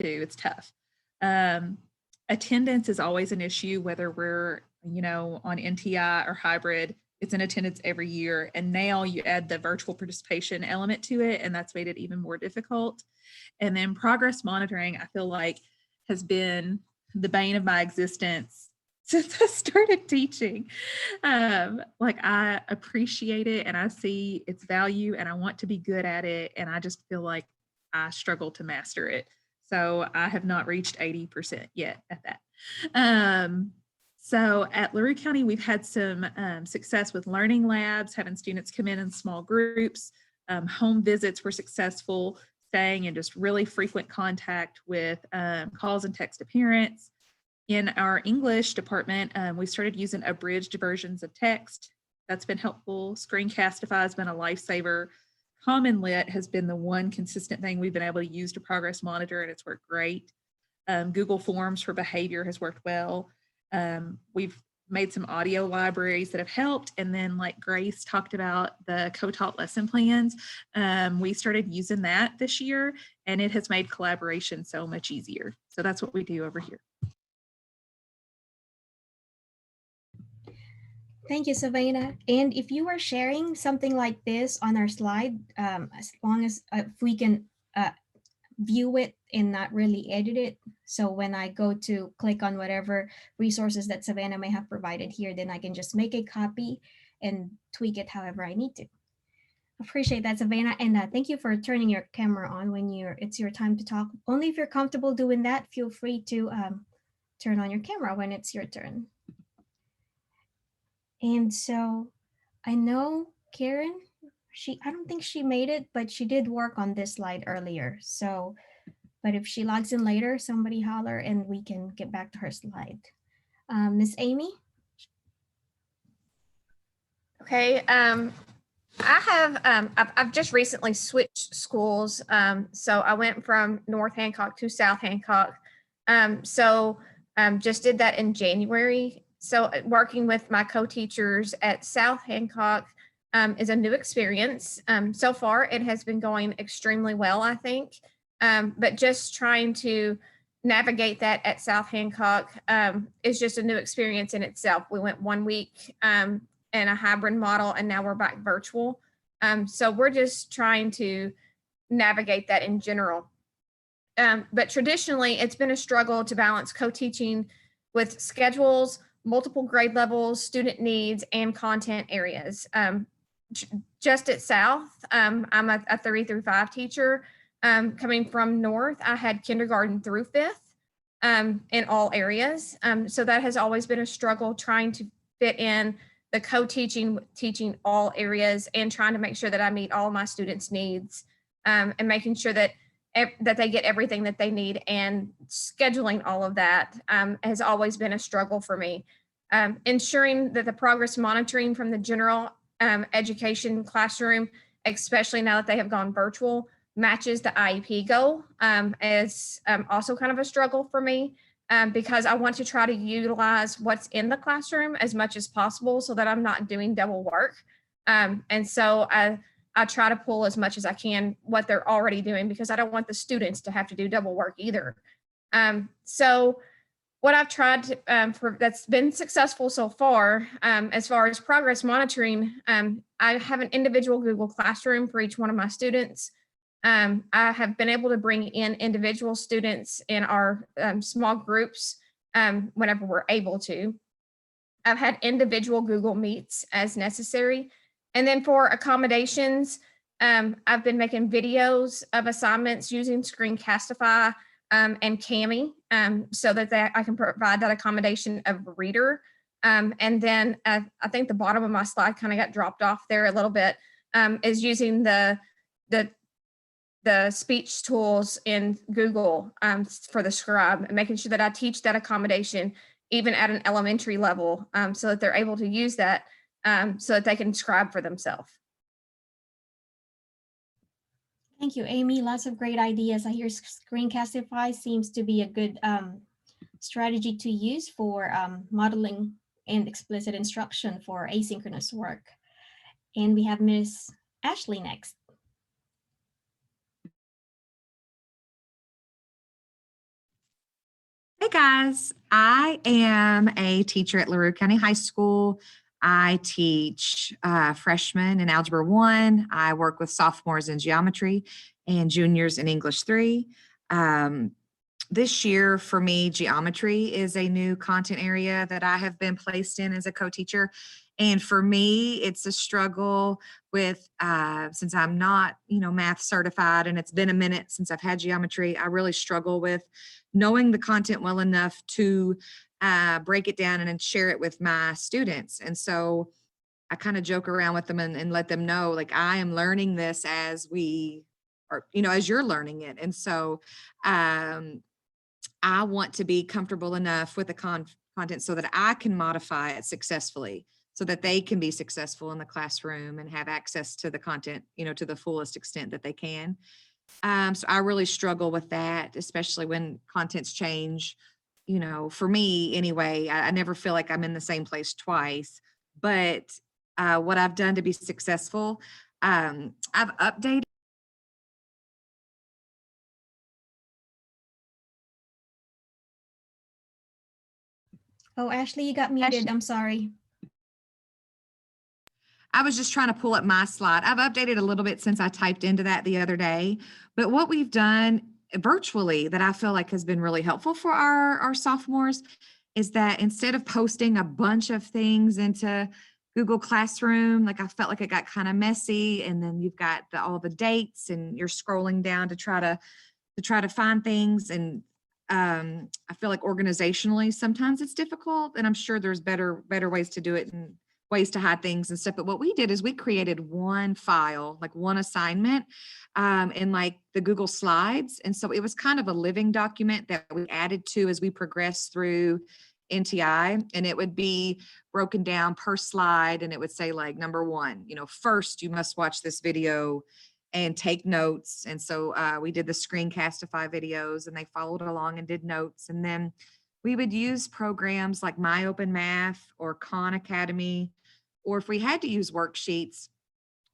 It's tough. Attendance is always an issue, whether we're, on NTI or hybrid. It's in attendance every year. And now you add the virtual participation element to it, and that's made it even more difficult. And then progress monitoring, I feel like, has been the bane of my existence since I started teaching. Like, I appreciate it and I see its value and I want to be good at it. And I just feel like I struggle to master it. So I have not reached 80% yet at that. So at LaRue County, we've had some success with learning labs, having students come in small groups. Home visits were successful, staying in just really frequent contact with calls and text to parents. In our English department, we started using abridged versions of text. That's been helpful. Screencastify has been a lifesaver. Common Lit has been the one consistent thing we've been able to use to progress monitor, and it's worked great. Google Forms for behavior has worked well. We've made some audio libraries that have helped. And then, like Grace talked about, the co-taught lesson plans, we started using that this year, and it has made collaboration so much easier. So that's what we do over here. Thank you, Savannah. And if you are sharing something like this on our slide, as long as if we can view it and not really edit it. So when I go to click on whatever resources that Savannah may have provided here, then I can just make a copy and tweak it however I need to. Appreciate that, Savannah. And thank you for turning your camera on when it's your time to talk. Only if you're comfortable doing that, feel free to turn on your camera when it's your turn. And so I know Karen, I don't think she made it, but she did work on this slide earlier. So, but if she logs in later, somebody holler and we can get back to her slide. Miss Amy? Okay, I've just recently switched schools. So I went from North Hancock to South Hancock. Just did that in January. So working with my co-teachers at South Hancock is a new experience. So far, it has been going extremely well, I think. But just trying to navigate that at South Hancock is just a new experience in itself. We went 1 week in a hybrid model, and now we're back virtual. So we're just trying to navigate that in general. But traditionally, it's been a struggle to balance co-teaching with schedules, multiple grade levels, student needs, and content areas. Just at South, I'm a 3 through 5 teacher. Coming from North, I had kindergarten through 5th in all areas. So that has always been a struggle, trying to fit in the co-teaching, teaching all areas, and trying to make sure that I meet all my students' needs, and making sure that they get everything that they need, and scheduling all of that has always been a struggle for me. Ensuring that the progress monitoring from the general education classroom, especially now that they have gone virtual, matches the IEP goal is also kind of a struggle for me, because I want to try to utilize what's in the classroom as much as possible so that I'm not doing double work. And so I try to pull as much as I can what they're already doing, because I don't want the students to have to do double work either. So what I've tried to, that's been successful so far as progress monitoring, I have an individual Google Classroom for each one of my students. I have been able to bring in individual students in our small groups whenever we're able to. I've had individual Google Meets as necessary. And then for accommodations, I've been making videos of assignments using Screencastify and Cami so that I can provide that accommodation of a reader. And then I think the bottom of my slide kind of got dropped off there a little bit, is using the speech tools in Google for the scribe, and making sure that I teach that accommodation even at an elementary level, so that they're able to use that so that they can scribe for themselves. Thank you, Amy. Lots of great ideas. I hear Screencastify seems to be a good strategy to use for modeling and explicit instruction for asynchronous work. And we have Ms. Ashley next. Hey guys, I am a teacher at LaRue County High School. I teach freshmen in Algebra 1. I work with sophomores in geometry and juniors in English 3. Um, this year for me, geometry is a new content area that I have been placed in as a co-teacher. And for me, it's a struggle with, since I'm not, math certified and it's been a minute since I've had geometry, I really struggle with knowing the content well enough to break it down and then share it with my students. And so I kind of joke around with them and let them know, like, I am learning this as we are, as you're learning it. And so I want to be comfortable enough with the content so that I can modify it successfully so that they can be successful in the classroom and have access to the content, to the fullest extent that they can. So I really struggle with that, especially when contents change. For me anyway, I never feel like I'm in the same place twice. But what I've done to be successful, I've updated. Oh, Ashley, you got muted. I'm sorry. I was just trying to pull up my slide. I've updated a little bit since I typed into that the other day, but what we've done virtually that I feel like has been really helpful for our sophomores is that instead of posting a bunch of things into Google Classroom, like I felt like it got kind of messy, and then you've got all the dates and you're scrolling down to try to find things. And I feel like organizationally sometimes it's difficult, and I'm sure there's better ways to do it and ways to hide things and stuff. But what we did is we created one file, like one assignment, in like the Google Slides. And so it was kind of a living document that we added to as we progressed through NTI, and it would be broken down per slide, and it would say like number 1, first you must watch this video and take notes. And so we did the Screencastify videos, and they followed along and did notes. And then we would use programs like My Open Math or Khan Academy, or if we had to use worksheets,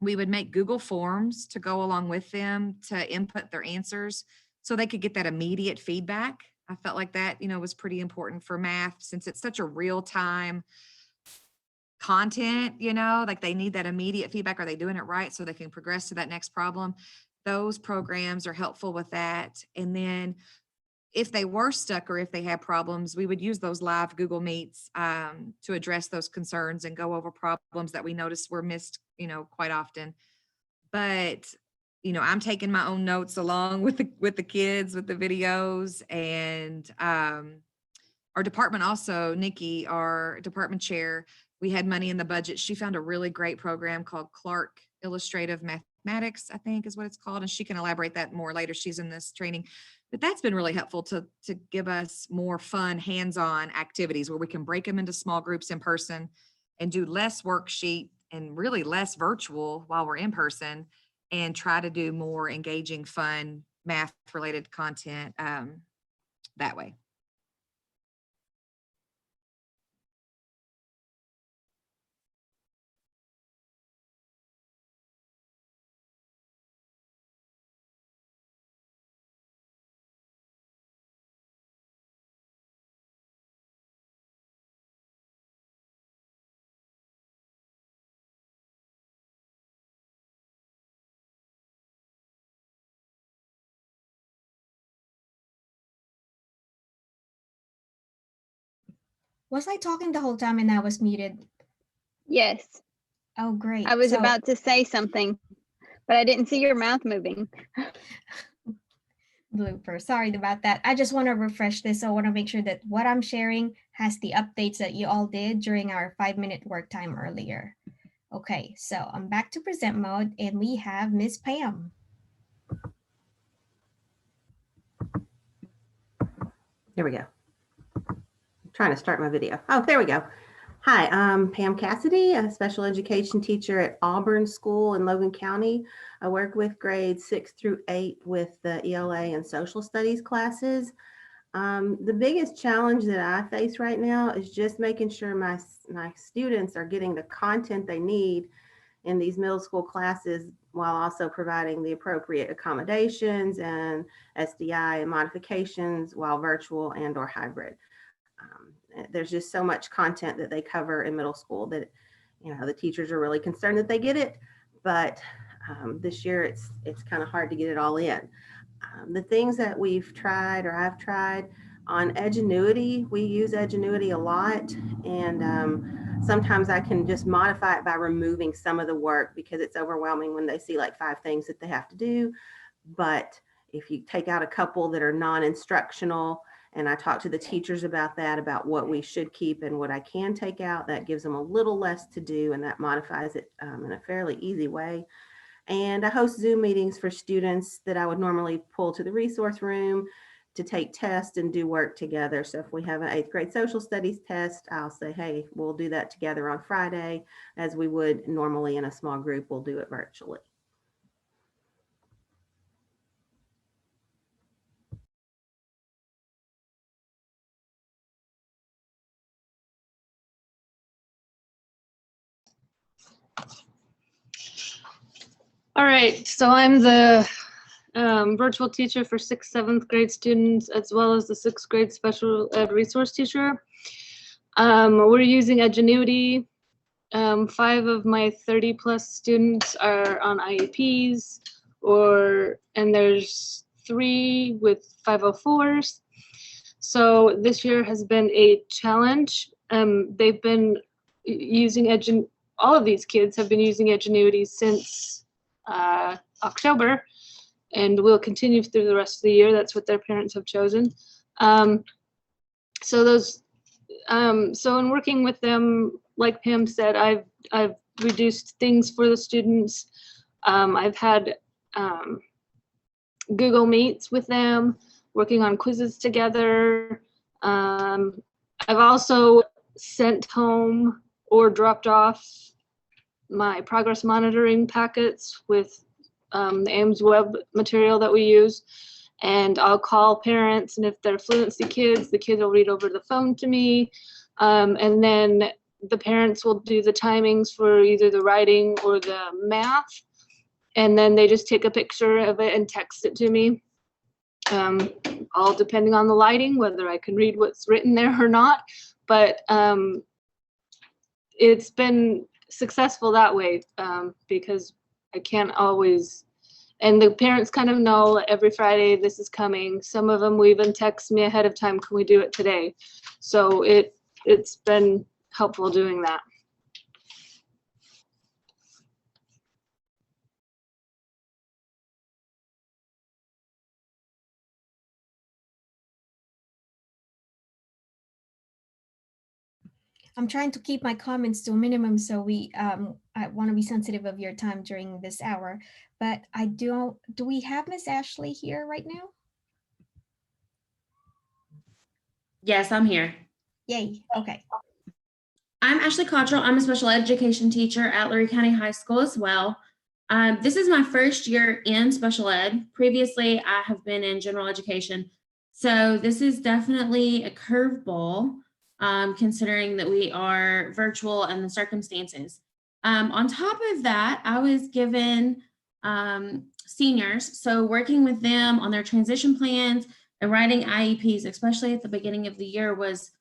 we would make Google Forms to go along with them to input their answers so they could get that immediate feedback. I felt like that, was pretty important for math since it's such a real time content, like they need that immediate feedback. Are they doing it right so they can progress to that next problem? Those programs are helpful with that. And then if they were stuck or if they had problems, we would use those live Google Meets to address those concerns and go over problems that we noticed were missed, quite often. But I'm taking my own notes along with the kids with the videos. And our department also, Nikki, our department chair, we had money in the budget. She found a really great program called Clark Illustrative Mathematics, I think is what it's called. And she can elaborate that more later. She's in this training. But that's been really helpful to give us more fun, hands-on activities where we can break them into small groups in person and do less worksheet and really less virtual while we're in person, and try to do more engaging, fun, math-related content that way. Was I talking the whole time and I was muted? Yes, Oh, great. I was So- about to say something, but I didn't see your mouth moving. Blooper. Sorry about that. I just want to refresh this. So I want to make sure that what I'm sharing has the updates that you all did during our 5-minute work time earlier. Okay, so I'm back to present mode and we have Miss Pam. There we go. I'm trying to start my video. Oh, there we go. Hi, I'm Pam Cassidy, a special education teacher at Auburn School in Logan County. I work with grades 6 through 8 with the ELA and social studies classes. The biggest challenge that I face right now is just making sure my students are getting the content they need in these middle school classes while also providing the appropriate accommodations and SDI and modifications while virtual and or hybrid. There's just so much content that they cover in middle school that, you know, the teachers are really concerned that they get it, but this year it's kind of hard to get it all in. The things that we've tried, or I've tried on Edgenuity, we use Edgenuity a lot, and sometimes I can just modify it by removing some of the work because it's overwhelming when they see like 5 things that they have to do. But if you take out a couple that are non-instructional, and I talk to the teachers about that, about what we should keep and what I can take out, that gives them a little less to do, and that modifies it in a fairly easy way. And I host Zoom meetings for students that I would normally pull to the resource room to take tests and do work together. So if we have an 8th grade social studies test, I'll say, hey, we'll do that together on Friday, as we would normally in a small group. We'll do it virtually. All right, so I'm the virtual teacher for 6th, 7th grade students, as well as the 6th grade special ed resource teacher. We're using Edgenuity. 5 of my 30+ students are on IEPs, and there's 3 with 504s. So this year has been a challenge. They've been using all of these kids have been using Edgenuity since October, and will continue through the rest of the year. That's what their parents have chosen. So in working with them, like Pam said, I've reduced things for the students. I've had Google Meets with them, working on quizzes together. I've also sent home or dropped off my progress monitoring packets with the Ames web material that we use. And I'll call parents, and if they're fluency kids, the kids will read over the phone to me. And then the parents will do the timings for either the writing or the math. And then they just take a picture of it and text it to me. All depending on the lighting, whether I can read what's written there or not. But it's been successful that way, because I can't always, and the parents kind of know every Friday this is coming. Some of them will even text me ahead of time, can we do it today? So it's been helpful doing that. I'm trying to keep my comments to a minimum, so I want to be sensitive of your time during this hour. But do we have Miss Ashley here right now? Yes, I'm here. Yay. Okay. I'm Ashley Cottrell. I'm a special education teacher at Lurie County High School as well. This is my first year in special ed. Previously, I have been in general education. So this is definitely a curveball, considering that we are virtual and the circumstances. On top of that, I was given seniors. So working with them on their transition plans and writing IEPs, especially at the beginning of the year, was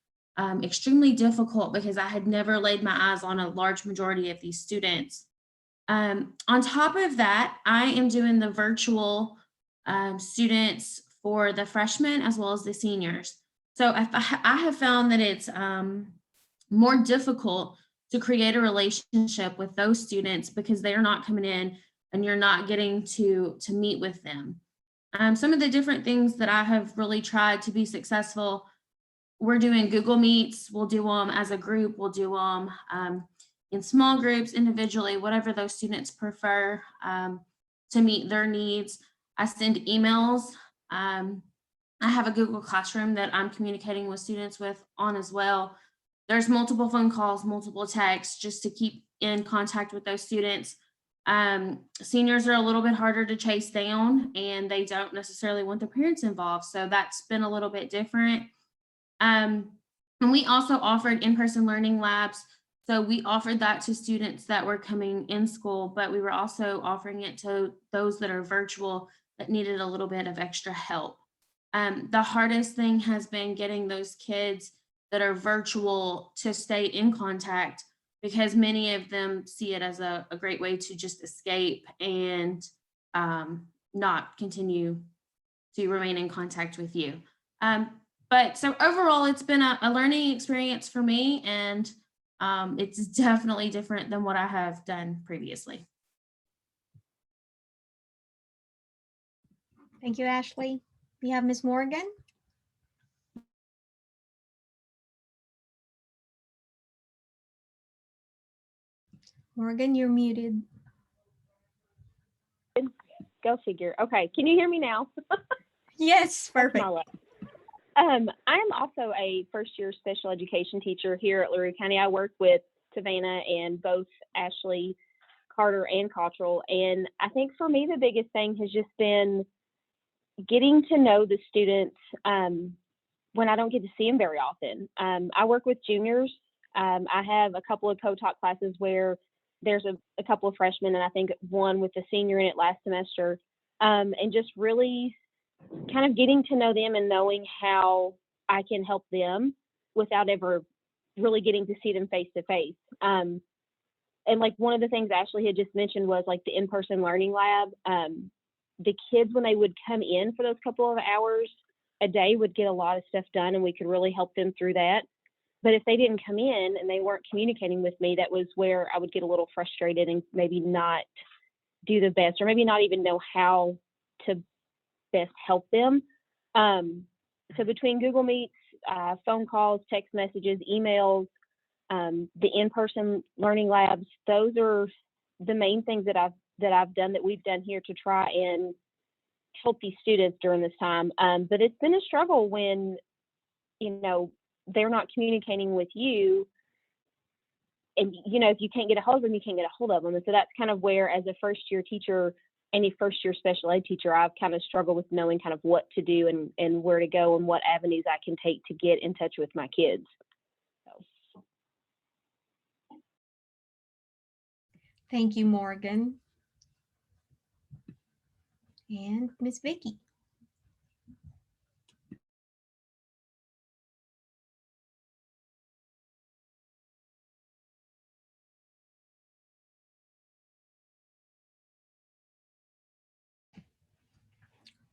extremely difficult because I had never laid my eyes on a large majority of these students. On top of that, I am doing the virtual students for the freshmen as well as the seniors. So I have found that it's more difficult to create a relationship with those students because they are not coming in and you're not getting to meet with them. Some of the different things that I have really tried to be successful, we're doing Google Meets. We'll do them as a group. We'll do them in small groups, individually, whatever those students prefer to meet their needs. I send emails. I have a Google Classroom that I'm communicating with students with on as well. There's multiple phone calls, multiple texts, just to keep in contact with those students. Seniors are a little bit harder to chase down and they don't necessarily want their parents involved. So that's been a little bit different. And we also offered in-person learning labs So we offered that to students that were coming in school, but we were also offering it to those that are virtual that needed a little bit of extra help. The hardest thing has been getting those kids that are virtual to stay in contact, because many of them see it as a great way to just escape and not continue to remain in contact with you. But so overall, it's been a learning experience for me, and it's definitely different than what I have done previously. Thank you, Ashley. We have Ms. Morgan. Morgan, you're muted. Go figure. Okay, can you hear me now? Yes, perfect. I'm also a first-year special education teacher here at LaRue County. I work with Savannah and both Ashley, Carter, and Cottrell. And I think for me, the biggest thing has just been getting to know the students when I don't get to see them very often. I work with juniors. I have a couple of co-taught classes where there's a couple of freshmen, and I think one with a senior in it last semester, and just really kind of getting to know them and knowing how I can help them without ever really getting to see them face to face. And like one of the things Ashley had just mentioned was like the in-person learning lab. The kids, when they would come in for those couple of hours a day, would get a lot of stuff done, and we could really help them through that. But if they didn't come in and they weren't communicating with me, that was where I would get a little frustrated and maybe not do the best, or maybe not even know how to best help them. So between Google Meets, phone calls, text messages, emails, the in-person learning labs, those are the main things that I've done, that we've done here to try and help these students during this time. But it's been a struggle when, they're not communicating with you, and if you can't get a hold of them, you can't get a hold of them. And so that's kind of where, as a first-year teacher, any first-year special ed teacher, I've kind of struggled with knowing kind of what to do and where to go and what avenues I can take to get in touch with my kids. So. Thank you, Morgan. And Miss Vicky.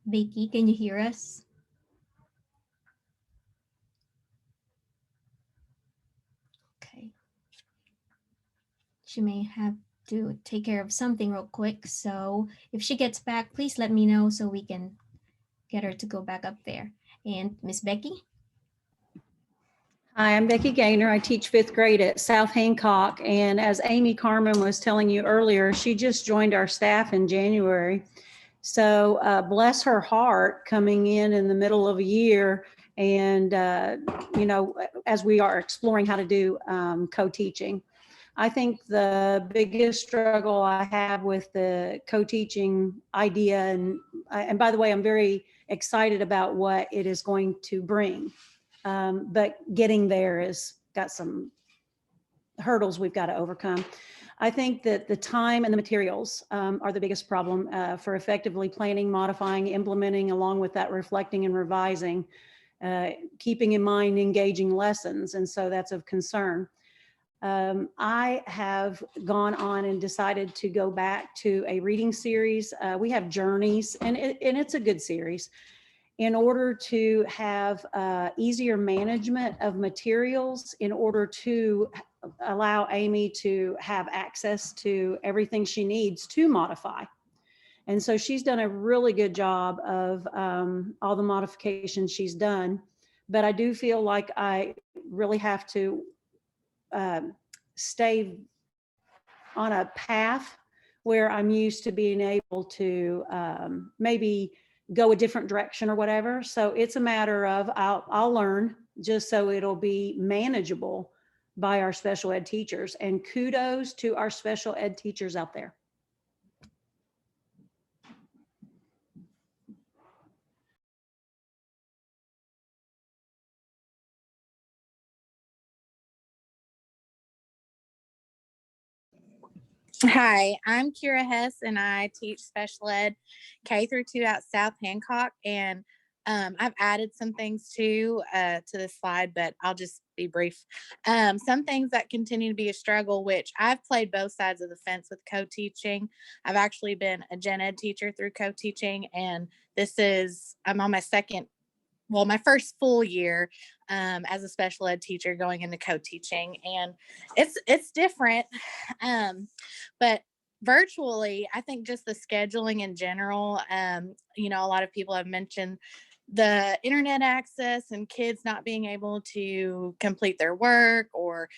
Vicky, can you hear us? Okay. She may have to take care of something real quick. So if she gets back, please let me know so we can get her to go back up there. And Miss Becky? Hi, I'm Becky Gaynor. I teach fifth grade at South Hancock. And as Amy Carmen was telling you earlier, she just joined our staff in January. So bless her heart, coming in the middle of a year, and as we are exploring how to do co-teaching. I think the biggest struggle I have with the co-teaching idea, and by the way, I'm very excited about what it is going to bring, but getting there has got some hurdles we've got to overcome. I think that the time and the materials are the biggest problem for effectively planning, modifying, implementing, along with that reflecting and revising, keeping in mind engaging lessons. And so that's of concern. I have gone on and decided to go back to a reading series. We have Journeys, and it's a good series, in order to have easier management of materials, in order to allow Amy to have access to everything she needs to modify. And so she's done a really good job of all the modifications she's done. But I do feel like I really have to stay on a path where I'm used to being able to maybe go a different direction or whatever. So it's a matter of I'll learn, just so it'll be manageable by our special ed teachers. And kudos to our special ed teachers out there. Hi, I'm Kira Hess, and I teach special ed K through 2 at South Hancock. And I've added some things too to this slide, but I'll just be brief. Some things that continue to be a struggle, which I've played both sides of the fence with co-teaching. I've actually been a gen ed teacher through co-teaching, and I'm on my my first full year as a special ed teacher going into co-teaching, and it's different. But virtually, I think just the scheduling in general, a lot of people have mentioned the internet access and kids not being able to complete their work, or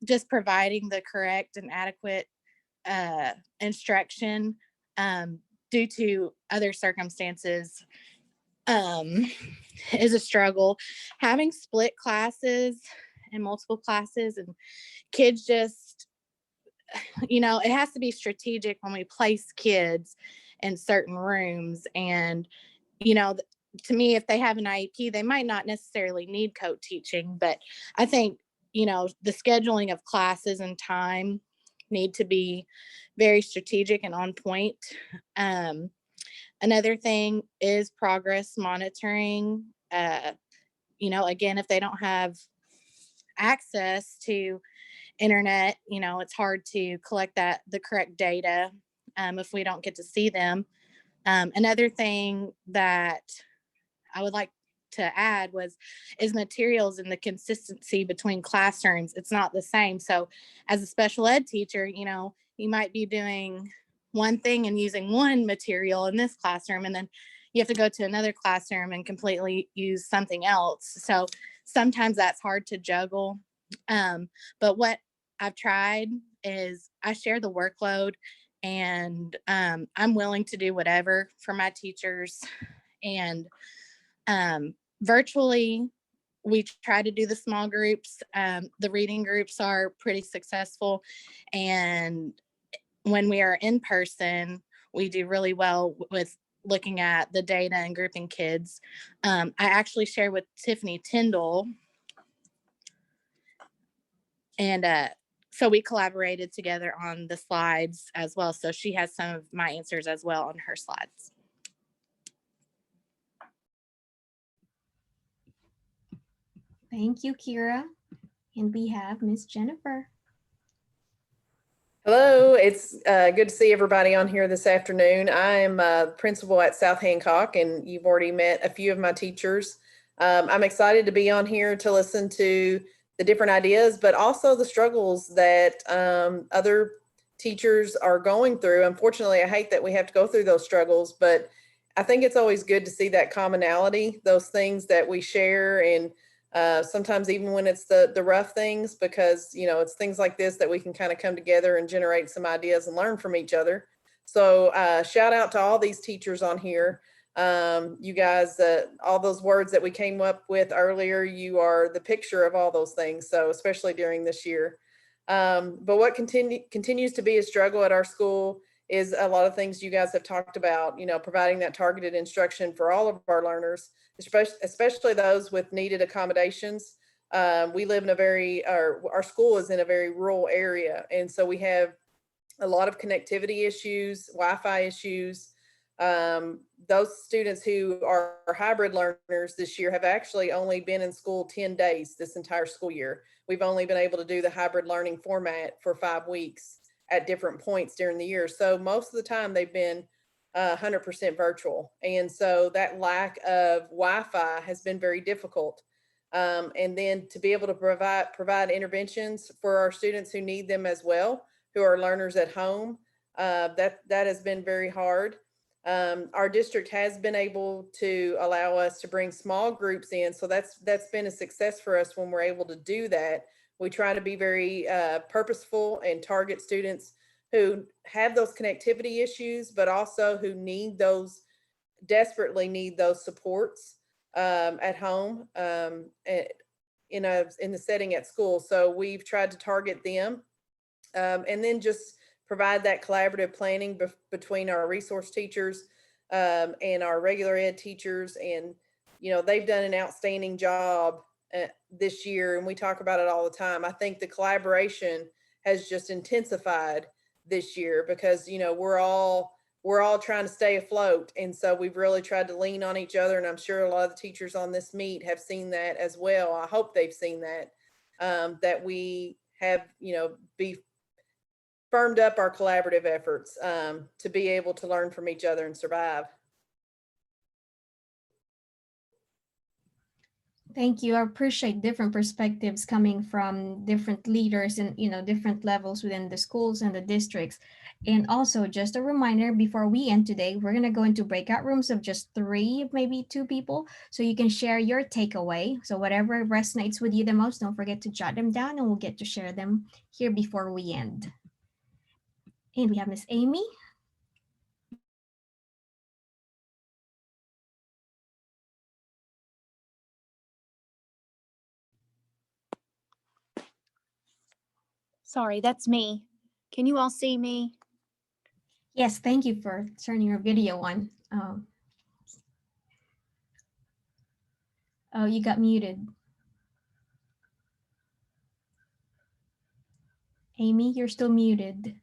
just providing the correct and adequate instruction due to other circumstances is a struggle. Having split classes and multiple classes, and kids just, it has to be strategic when we place kids in certain rooms. And, to me, if they have an IEP, they might not necessarily need co-teaching, but I think, the scheduling of classes and time need to be very strategic and on point. Another thing is progress monitoring. Again, if they don't have access to internet, it's hard to collect the correct data if we don't get to see them. Another thing that I would like to add is materials and the consistency between classrooms. It's not the same. So as a special ed teacher, you might be doing one thing and using one material in this classroom, and then you have to go to another classroom and completely use something else. So sometimes that's hard to juggle. But what I've tried is I share the workload, and I'm willing to do whatever for my teachers. And virtually, we try to do the small groups. The reading groups are pretty successful. And when we are in person, we do really well with looking at the data and grouping kids. I actually shared with Tiffany Tyndall, and so we collaborated together on the slides as well. So she has some of my answers as well on her slides. Thank you, Kira. And we have Miss Jennifer. Hello, it's good to see everybody on here this afternoon. I'm principal at South Hancock, and you've already met a few of my teachers. I'm excited to be on here to listen to the different ideas, but also the struggles that other teachers are going through. Unfortunately, I hate that we have to go through those struggles, but I think it's always good to see that commonality, those things that we share, and sometimes even when it's the rough things, because it's things like this that we can kind of come together and generate some ideas and learn from each other. So shout out to all these teachers on here. You guys, all those words that we came up with earlier, you are the picture of all those things. So especially during this year. But what continues to be a struggle at our school is a lot of things you guys have talked about, providing that targeted instruction for all of our learners, especially those with needed accommodations. We live in our school is in a very rural area. And so we have a lot of connectivity issues, Wi-Fi issues. Those students who are hybrid learners this year have actually only been in school 10 days this entire school year. We've only been able to do the hybrid learning format for 5 weeks at different points during the year. So most of the time they've been 100% virtual. And so that lack of Wi-Fi has been very difficult. And then to be able to provide interventions for our students who need them as well, who are learners at home, that has been very hard. Our district has been able to allow us to bring small groups in. So that's been a success for us when we're able to do that. We try to be very purposeful and target students who have those connectivity issues, but also who desperately need those supports at home in the setting at school. So we've tried to target them and then just provide that collaborative planning between our resource teachers and our regular ed teachers. And, they've done an outstanding job this year, and we talk about it all the time. I think the collaboration has just intensified this year because, you know, we're all trying to stay afloat. And so we've really tried to lean on each other. And I'm sure a lot of the teachers on this meet have seen that as well. I hope they've seen that, that we have, you know, be firmed up our collaborative efforts to be able to learn from each other and survive. Thank you. I appreciate different perspectives coming from different leaders and, you know, different levels within the schools and the districts. And also just a reminder before we end today, we're going to go into breakout rooms of just 3, maybe 2 people, so you can share your takeaway. So whatever resonates with you the most, don't forget to jot them down and we'll get to share them here before we end. And we have Miss Amy. Sorry, that's me. Can you all see me? Yes, thank you for turning your video on. Oh, you got muted. Amy, you're still muted. Is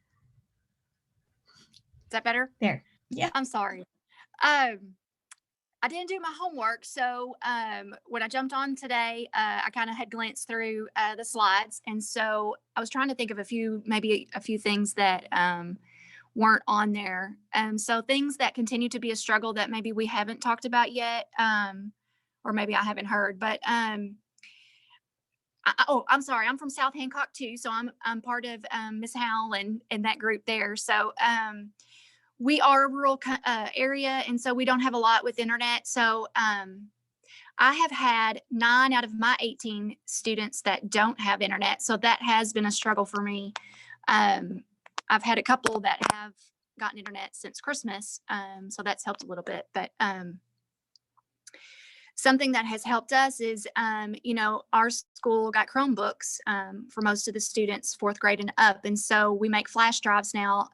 that better? There. Yeah. I'm sorry. I didn't do my homework, so when I jumped on today, I kind of had glanced through the slides, and so I was trying to think of maybe a few things that weren't on there. So things that continue to be a struggle that maybe we haven't talked about yet, or maybe I haven't heard. But I'm sorry, I'm from South Hancock too, so I'm part of Miss Howell and that group there. So we are a rural area, and so we don't have a lot with internet. So I have had 9 out of my 18 students that don't have internet. So that has been a struggle for me. I've had a couple that have gotten internet since Christmas. So that's helped a little bit. But something that has helped us is, you know, our school got Chromebooks for most of the students, 4th grade and up. And so we make flash drives now.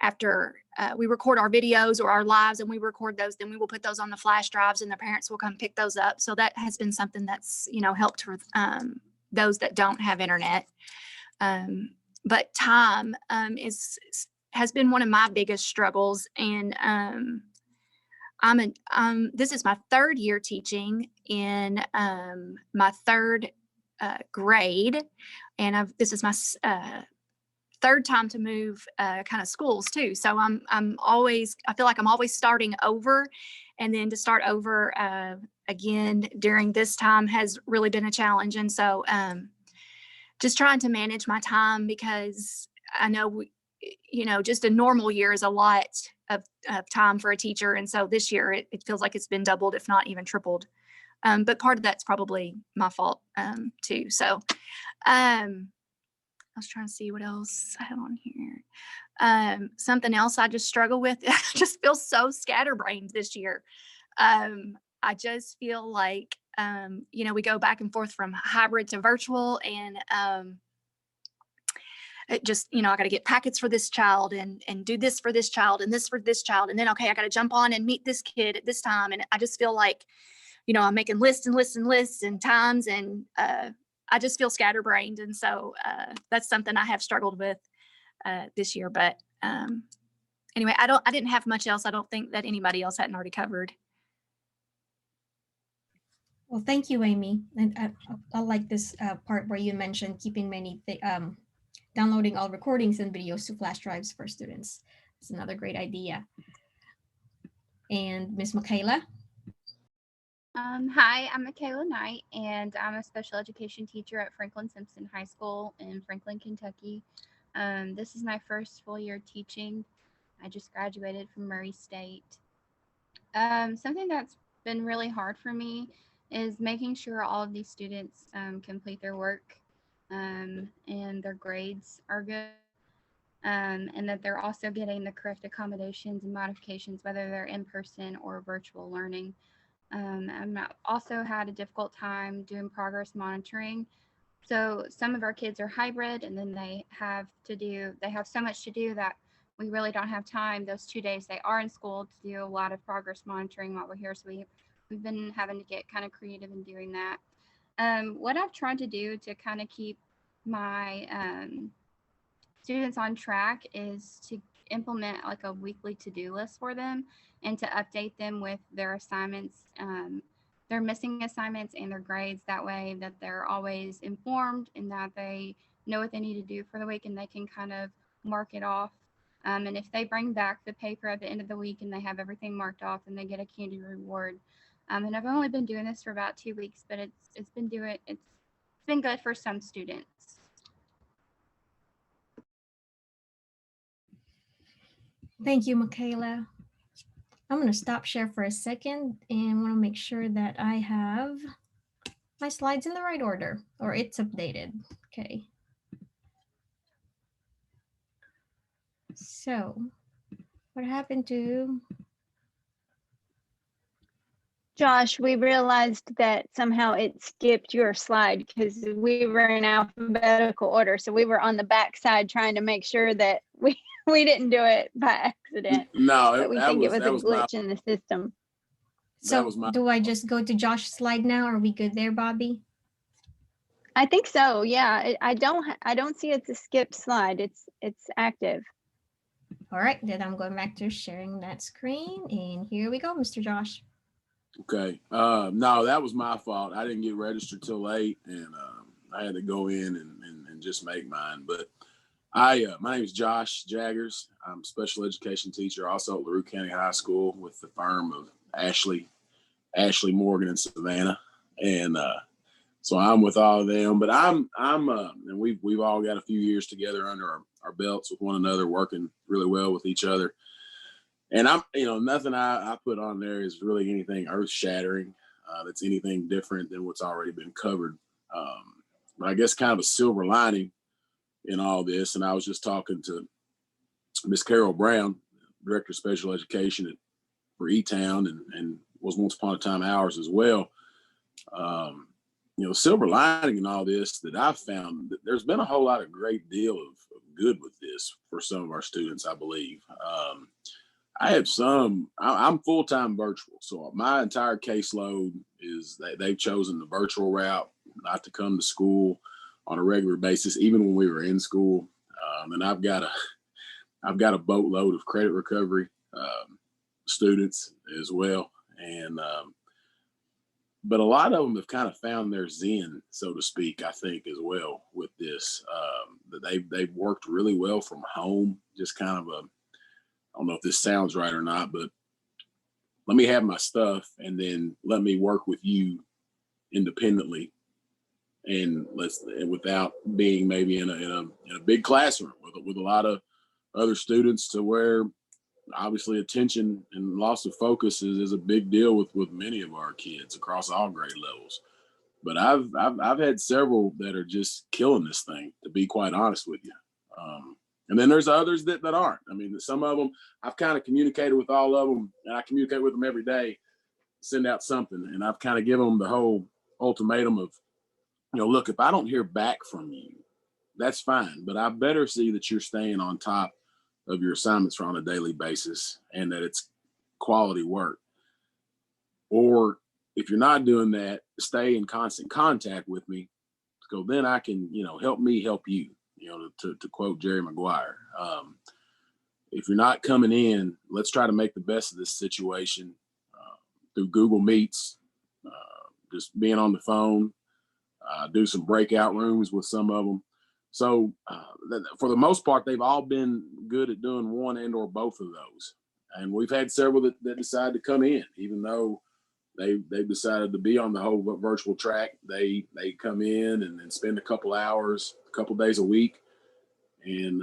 After we record our videos or our lives and we record those, then we will put those on the flash drives and their parents will come pick those up. So that has been something that's, you know, helped for those that don't have internet. But time has been one of my biggest struggles. And this is my 3rd year teaching in my 3rd grade. And this is my 3rd time to move kind of schools too. So I feel like I'm always starting over, and then to start over again during this time has really been a challenge. And so just trying to manage my time, because I know, you know, just a normal year is a lot of time for a teacher. And so this year it feels like it's been doubled, if not even tripled. But part of that's probably my fault too. So I was trying to see what else I have on here. Something else I just struggle with. I just feel so scatterbrained this year. I just feel like, you know, we go back and forth from hybrid to virtual, and it just, you know, I got to get packets for this child and do this for this child and this for this child. And then, okay, I got to jump on and meet this kid at this time. And I just feel like, you know, I'm making lists and lists and lists and times, and I just feel scatterbrained. And so that's something I have struggled with this year. But anyway, I didn't have much else. I don't think that anybody else hadn't already covered. Well, thank you, Amy. And I like this part where you mentioned keeping downloading all recordings and videos to flash drives for students. It's another great idea. And Miss Michaela. Hi, I'm Michaela Knight, and I'm a special education teacher at Franklin Simpson High School in Franklin, Kentucky. This is my first full year teaching. I just graduated from Murray State. Something that's been really hard for me is making sure all of these students complete their work and their grades are good, and that they're also getting the correct accommodations and modifications, whether they're in person or virtual learning. I've also had a difficult time doing progress monitoring. So some of our kids are hybrid, and then they have so much to do that we really don't have time those 2 days they are in school to do a lot of progress monitoring while we're here. So we've been having to get kind of creative in doing that. What I've tried to do to kind of keep my students on track is to implement like a weekly to-do list for them and to update them with their assignments, their missing assignments and their grades. That way that they're always informed and that they know what they need to do for the week and they can kind of mark it off. And if they bring back the paper at the end of the week and they have everything marked off, then they get a candy reward. And I've only been doing this for about 2 weeks, but it's been good for some students. Thank you, Michaela. I'm going to stop share for a second and want to make sure that I have my slides in the right order or it's updated. Okay. So what happened to... Josh, we realized that somehow it skipped your slide because we were in alphabetical order. So we were on the back side trying to make sure that we didn't do it by accident. No, but we think it was a glitch in the system. So do I just go to Josh's slide now? Are we good there, Bobby? I think so. Yeah, I don't see it's a skipped slide. It's active. All right, then I'm going back to sharing that screen and here we go, Mr. Josh. Okay. No, that was my fault. I didn't get registered till late, and I had to go in and just make mine. But my name is Josh Jaggers. I'm a special education teacher, also at LaRue County High School with the firm of Ashley Morgan in Savannah, and so I'm with all of them. But I'm and we've all got a few years together under our belts with one another, working really well with each other. And I'm, nothing I put on there is really anything earth shattering. That's anything different than what's already been covered. But I guess kind of a silver lining in all this. And I was just talking to Miss Carol Brown, Director of Special Education for E-Town and was once upon a time ours as well. Silver lining in all this that I've found that there's been a whole lot of great deal of good with this for some of our students, I believe. I have I'm full-time virtual. So my entire caseload is they've chosen the virtual route, not to come to school on a regular basis, even when we were in school. And I've got a boatload of credit recovery students as well. And, but a lot of them have kind of found their zen, so to speak, I think, as well with this, that they've worked really well from home, just kind of I don't know if this sounds right or not, but let me have my stuff and then let me work with you independently and without being maybe in a big classroom with a lot of other students, to where obviously attention and loss of focus is a big deal with many of our kids across all grade levels. But I've had several that are just killing this thing, to be quite honest with you. And then there's others that aren't. I mean, some of them I've kind of communicated with all of them, and I communicate with them every day, send out something, and I've kind of given them the whole ultimatum of, look, if I don't hear back from you, that's fine, but I better see that you're staying on top of your assignments on a daily basis and that it's quality work. Or if you're not doing that, stay in constant contact with me, so then I can, help me help you. To quote Jerry Maguire, if you're not coming in, let's try to make the best of this situation through Google Meets, just being on the phone, do some breakout rooms with some of them. So for the most part, they've all been good at doing one and or both of those. And we've had several that decided to come in, even though they've decided to be on the whole virtual track. They come in and spend a couple hours, a couple days a week, and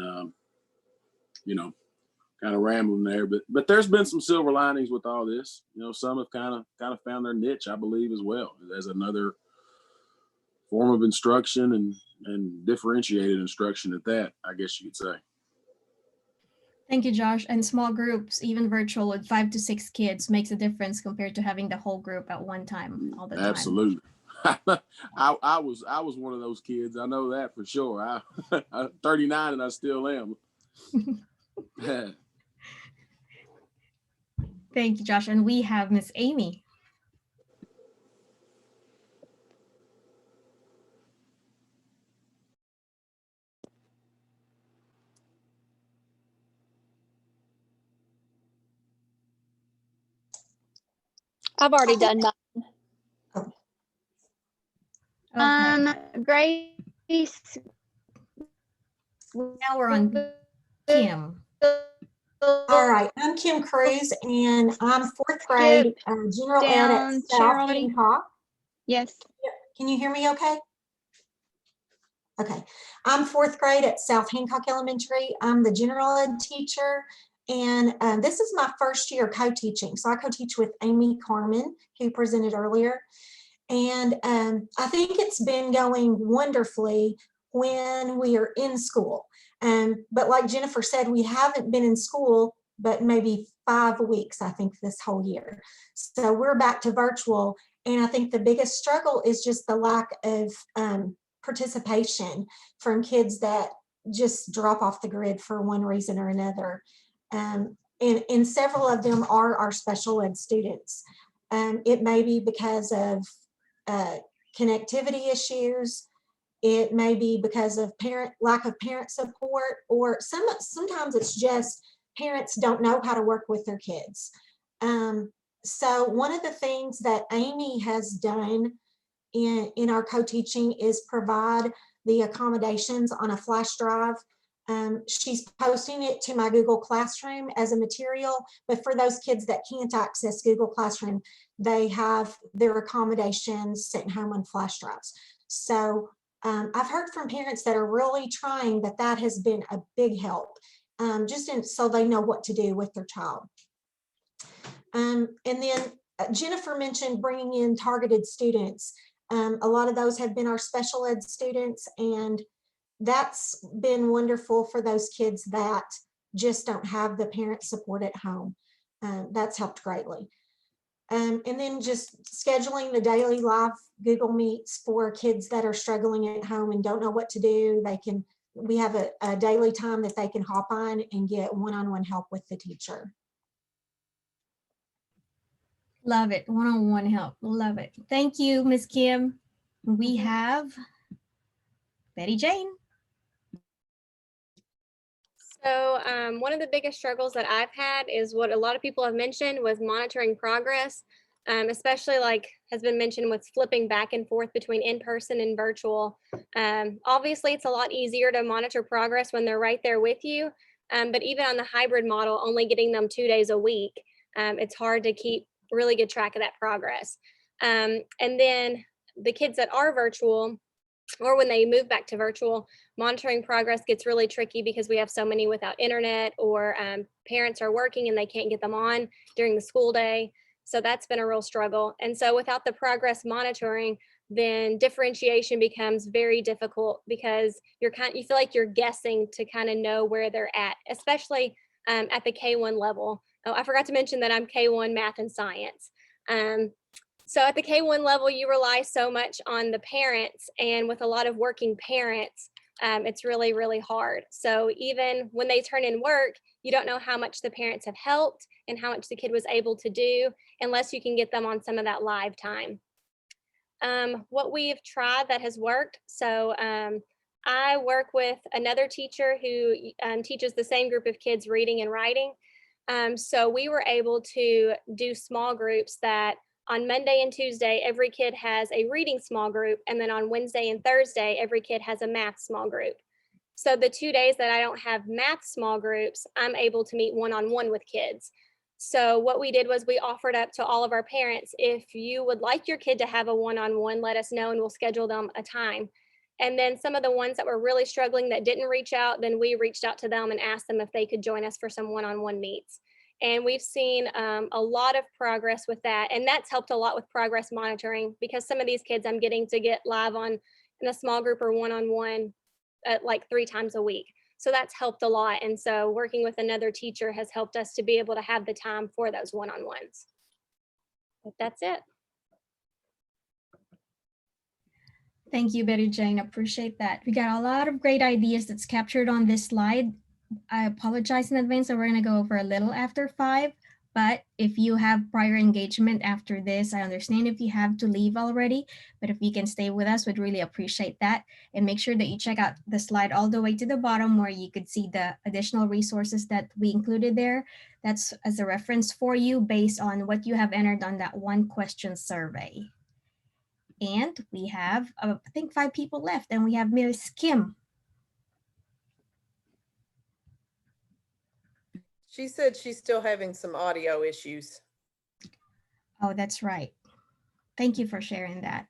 kind of rambling there. But there's been some silver linings with all this. Some have kind of found their niche, I believe, as well, as another form of instruction and differentiated instruction at that, I guess you could say. Thank you, Josh. And small groups, even virtual with 5 to 6 kids, makes a difference compared to having the whole group at one time all the time. Absolutely. I was one of those kids. I know that for sure. I'm 39 and I still am. Thank you, Josh. And we have Miss Amy. I've already done mine. Grace. Now we're on Kim. All right, I'm Kim Cruz, and I'm fourth grade general ed at down, South Cheryl. Hancock. Yes. Can you hear me okay? Okay, I'm fourth grade at South Hancock Elementary. I'm the general ed teacher, and this is my first year co-teaching. So I co-teach with Amy Carmen, who presented earlier. And I think it's been going wonderfully when we are in school. But like Jennifer said, we haven't been in school but maybe 5 weeks, I think, this whole year. So we're back to virtual. And I think the biggest struggle is just the lack of participation from kids that just drop off the grid for one reason or another. And several of them are our special ed students. It may be because of connectivity issues. It may be because of lack of parent support, or sometimes it's just parents don't know how to work with their kids. So one of the things that Amy has done in our co-teaching is provide the accommodations on a flash drive. She's posting it to my Google Classroom as a material, but for those kids that can't access Google Classroom, they have their accommodations sent home on flash drives. So I've heard from parents that are really trying that has been a big help, so they know what to do with their child. And then Jennifer mentioned bringing in targeted students. A lot of those have been our special ed students, and that's been wonderful for those kids that just don't have the parent support at home. That's helped greatly. And then just scheduling the daily live Google Meets for kids that are struggling at home and don't know what to do. We have a daily time that they can hop on and get one-on-one help with the teacher. Love it. One-on-one help. Love it. Thank you, Ms. Kim. We have Betty Jane. So one of the biggest struggles that I've had is what a lot of people have mentioned was monitoring progress, especially like has been mentioned with flipping back and forth between in-person and virtual. Obviously, it's a lot easier to monitor progress when they're right there with you. But even on the hybrid model, only getting them 2 days a week, it's hard to keep really good track of that progress. And then the kids that are virtual, or when they move back to virtual, monitoring progress gets really tricky because we have so many without internet, or parents are working and they can't get them on during the school day. So that's been a real struggle. And so without the progress monitoring, then differentiation becomes very difficult because you feel like you're guessing to kind of know where they're at, especially at the K1 level. Oh, I forgot to mention that I'm K1 math and science. So at the K1 level, you rely so much on the parents, and with a lot of working parents, it's really, really hard. So even when they turn in work, you don't know how much the parents have helped and how much the kid was able to do unless you can get them on some of that live time. What we've tried that has worked. So I work with another teacher who teaches the same group of kids reading and writing. So we were able to do small groups that on Monday and Tuesday, every kid has a reading small group. And then on Wednesday and Thursday, every kid has a math small group. So the 2 days that I don't have math small groups, I'm able to meet one-on-one with kids. So what we did was we offered up to all of our parents, if you would like your kid to have a one-on-one, let us know and we'll schedule them a time. And then some of the ones that were really struggling that didn't reach out, then we reached out to them and asked them if they could join us for some one-on-one meets. And we've seen a lot of progress with that. And that's helped a lot with progress monitoring, because some of these kids I'm getting to get live on in a small group or one-on-one like 3 times a week. So that's helped a lot. And so working with another teacher has helped us to be able to have the time for those one-on-ones. But that's it. Thank you, Betty Jane. Appreciate that. We got a lot of great ideas that's captured on this slide. I apologize in advance that we're going to go over a little after 5, But if you have prior engagement after this, I understand if you have to leave already, but if you can stay with us, we'd really appreciate that. And make sure that you check out the slide all the way to the bottom where you could see the additional resources that we included there. That's as a reference for you based on what you have entered on that one question survey. And we have, I think, 5 people left, and we have Ms. Kim. She said she's still having some audio issues. Oh, that's right. Thank you for sharing that.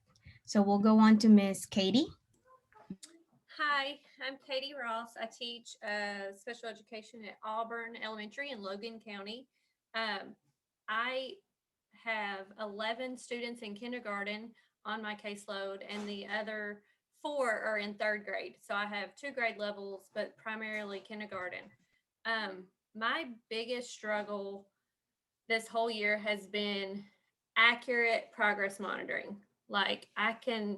So we'll go on to Ms. Katie. Hi, I'm Katie Ross. I teach special education at Auburn Elementary in Logan County. I have 11 students in kindergarten on my caseload, and the other 4 are in 3rd grade. So I have 2 grade levels, but primarily kindergarten. My biggest struggle this whole year has been accurate progress monitoring. Like I can,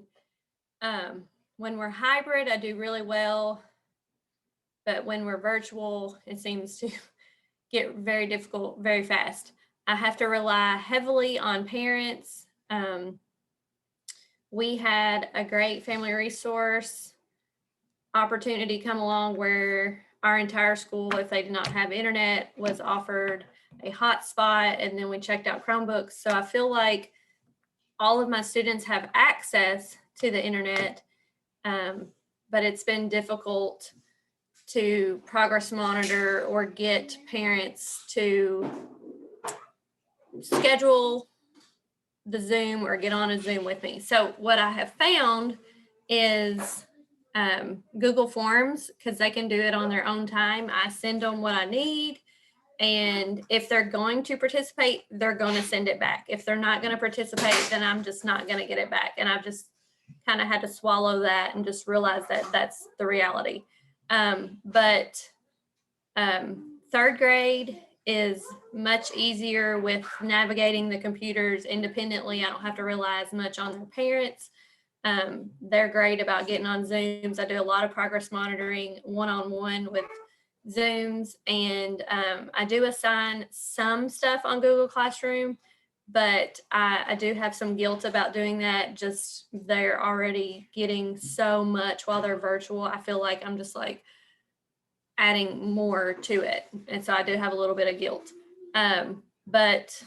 when we're hybrid, I do really well, but when we're virtual, it seems to get very difficult very fast. I have to rely heavily on parents. We had a great family resource opportunity come along where our entire school, if they did not have internet, was offered a hotspot, and then we checked out Chromebooks. So I feel like all of my students have access to the internet, but it's been difficult to progress monitor or get parents to schedule the Zoom or get on a Zoom with me. So what I have found is Google Forms, because they can do it on their own time. I send them what I need, and if they're going to participate, they're going to send it back. If they're not going to participate, then I'm just not going to get it back. And I've just kind of had to swallow that and just realize that that's the reality. But 3rd grade is much easier with navigating the computers independently. I don't have to rely as much on their parents. They're great about getting on Zooms. I do a lot of progress monitoring one-on-one with Zooms, and I do assign some stuff on Google Classroom, but I do have some guilt about doing that. Just they're already getting so much while they're virtual. I feel like I'm just like adding more to it. And so I do have a little bit of guilt. But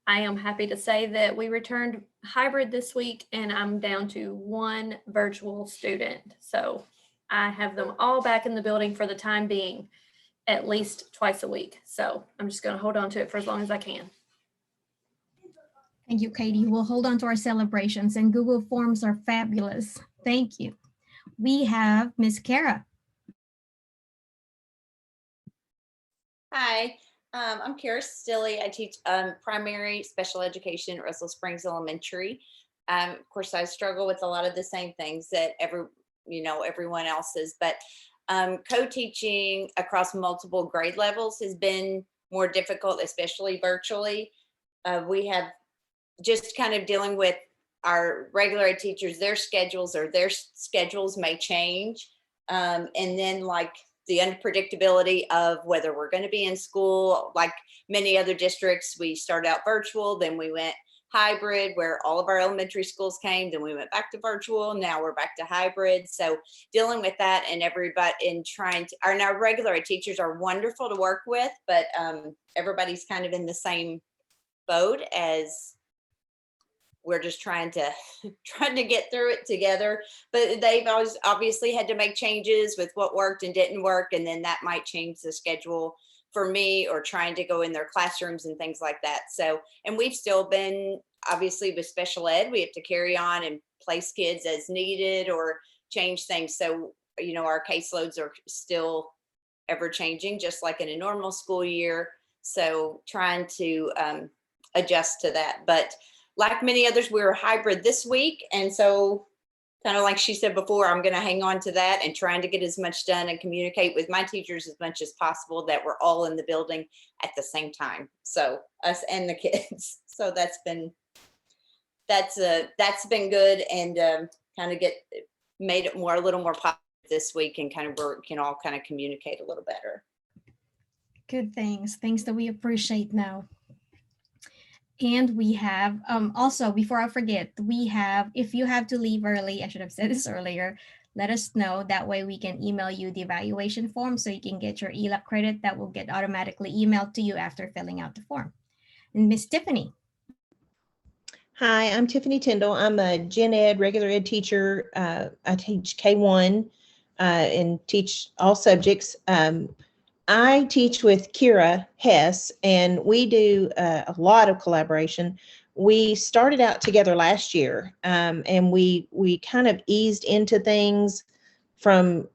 I am happy to say that we returned hybrid this week, and I'm down to 1 virtual student. So I have them all back in the building for the time being, at least twice a week. So I'm just going to hold on to it for as long as I can. Thank you, Katie. We'll hold on to our celebrations, and Google Forms are fabulous. Thank you. We have Ms. Kara. Hi, I'm Kara Stilley. I teach primary special education at Russell Springs Elementary. Of course, I struggle with a lot of the same things that everyone else is, but co-teaching across multiple grade levels has been more difficult, especially virtually. We have just kind of dealing with our regular ed teachers, their schedules may change. And then like the unpredictability of whether we're going to be in school. Like many other districts, we started out virtual, then we went hybrid where all of our elementary schools came, then we went back to virtual, now we're back to hybrid. So dealing with that and everybody in trying to, our regular ed teachers are wonderful to work with, but everybody's kind of in the same boat as we're just trying to get through it together. But they've always obviously had to make changes with what worked and didn't work. And then that might change the schedule for me, or trying to go in their classrooms and things like that. So, and we've still been, obviously with special ed, we have to carry on and place kids as needed or change things. So, our caseloads are still ever changing, just like in a normal school year. So trying to adjust to that. But like many others, we were hybrid this week. And so kind of like she said before, I'm going to hang on to that and trying to get as much done and communicate with my teachers as much as possible that we're all in the building at the same time. So us and the kids. So that's been good, and kind of made it a little more positive this week, and kind of can all kind of communicate a little better. Good things that we appreciate now. And we have, also, before I forget, we have, if you have to leave early, I should have said this earlier, let us know. That way we can email you the evaluation form so you can get your ELAP credit that will get automatically emailed to you after filling out the form. And Miss Tiffany. Hi, I'm Tiffany Tyndall. I'm a gen ed, regular ed teacher. I teach K1 and teach all subjects. I teach with Kira Hess, and we do a lot of collaboration. We started out together last year, and we kind of eased into things from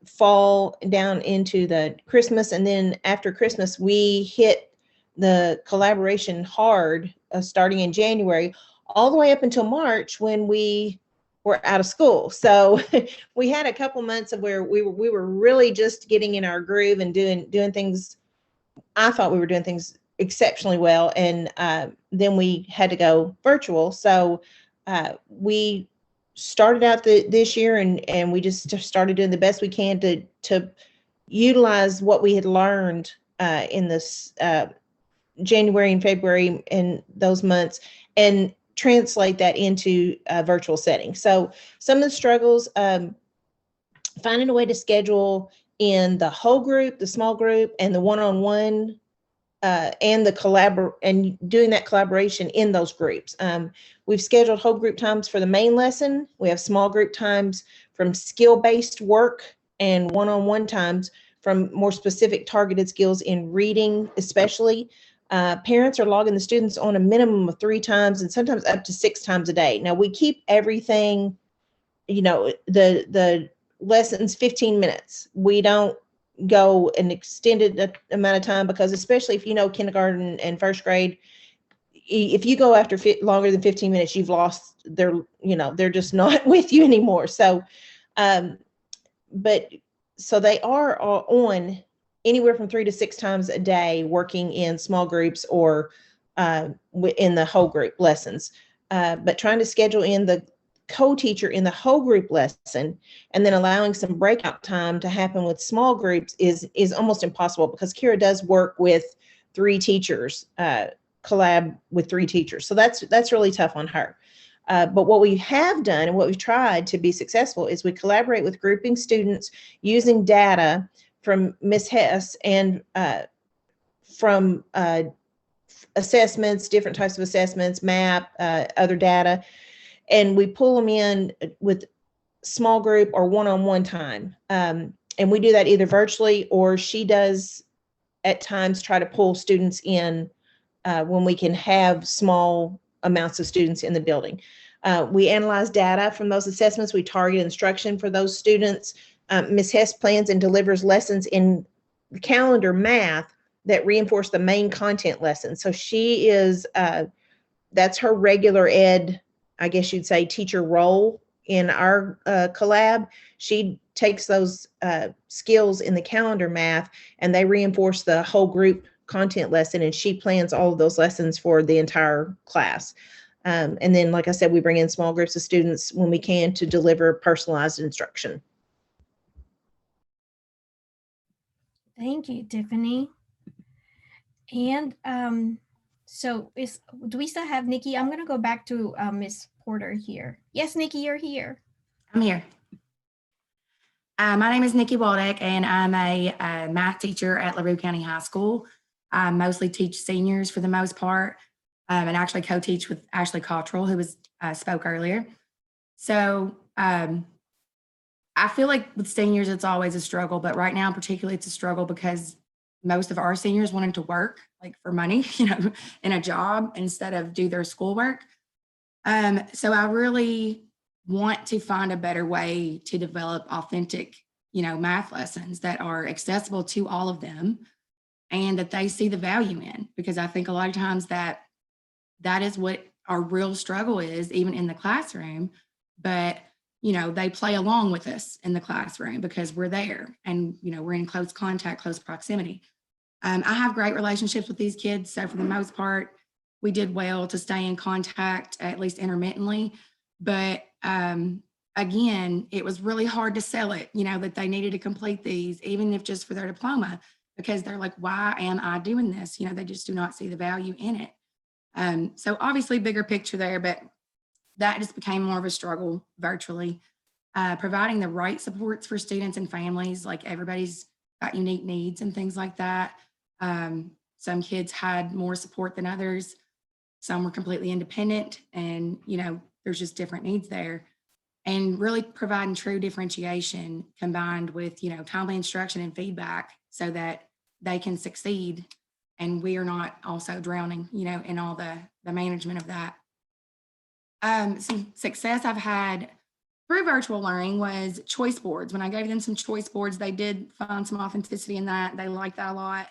fall down into the Christmas, and then after Christmas, we hit the collaboration hard starting in January, all the way up until March when we were out of school. So we had a couple months of where we were really just getting in our groove and doing things. I thought we were doing things exceptionally well, and then we had to go virtual. So we started out this year, and we just started doing the best we can to utilize what we had learned in this January and February and those months, and translate that into a virtual setting. So some of the struggles, finding a way to schedule in the whole group, the small group, and the one-on-one, and doing that collaboration in those groups. We've scheduled whole group times for the main lesson. We have small group times from skill-based work and one-on-one times from more specific targeted skills in reading, especially. Parents are logging the students on a minimum of 3 times and sometimes up to 6 times a day. Now we keep everything, the lessons 15 minutes. We don't go an extended amount of time, because especially if kindergarten and first grade, if you go after longer than 15 minutes, you've lost they're just not with you anymore. So, so they are on anywhere from 3 to 6 times a day working in small groups or in the whole group lessons. But trying to schedule in the co-teacher in the whole group lesson and then allowing some breakout time to happen with small groups is almost impossible, because Kira does work with 3 teachers, collab with 3 teachers. So that's really tough on her. But what we have done and what we've tried to be successful is we collaborate with grouping students using data from Ms. Hess and from assessments, different types of assessments, MAP, other data, and we pull them in with small group or one-on-one time. And we do that either virtually, or she does at times try to pull students in when we can have small amounts of students in the building. We analyze data from those assessments. We target instruction for those students. Ms. Hess plans and delivers lessons in calendar math that reinforce the main content lesson. So she is, that's her regular ed, I guess you'd say, teacher role in our collab. She takes those skills in the calendar math and they reinforce the whole group content lesson, and she plans all of those lessons for the entire class. And then, like I said, we bring in small groups of students when we can to deliver personalized instruction. Thank you, Tiffany. And so do we still have Nikki? I'm going to go back to Miss Porter here. Yes, Nikki, you're here. I'm here. My name is Nikki Waldeck, and I'm a math teacher at LaRue County High School. I mostly teach seniors for the most part, and actually co-teach with Ashley Cottrell, who spoke earlier. So I feel like with seniors, it's always a struggle, but right now, particularly, it's a struggle because most of our seniors wanted to work like for money, in a job instead of do their schoolwork. So I really want to find a better way to develop authentic, math lessons that are accessible to all of them and that they see the value in, because I think a lot of times that is what our real struggle is, even in the classroom. But they play along with us in the classroom because we're there and, we're in close contact, close proximity. I have great relationships with these kids. So for the most part, we did well to stay in contact, at least intermittently. But again, it was really hard to sell it, that they needed to complete these, even if just for their diploma, because they're like, why am I doing this? You know, they just do not see the value in it. So obviously bigger picture there, but that just became more of a struggle virtually. Providing the right supports for students and families, like everybody's got unique needs and things like that. Some kids had more support than others. Some were completely independent, and, you know, there's just different needs there. And really providing true differentiation combined with, you know, timely instruction and feedback so that they can succeed and we are not also drowning, you know, in all the management of that. Some success I've had through virtual learning was choice boards. When I gave them some choice boards, they did find some authenticity in that. They liked that a lot.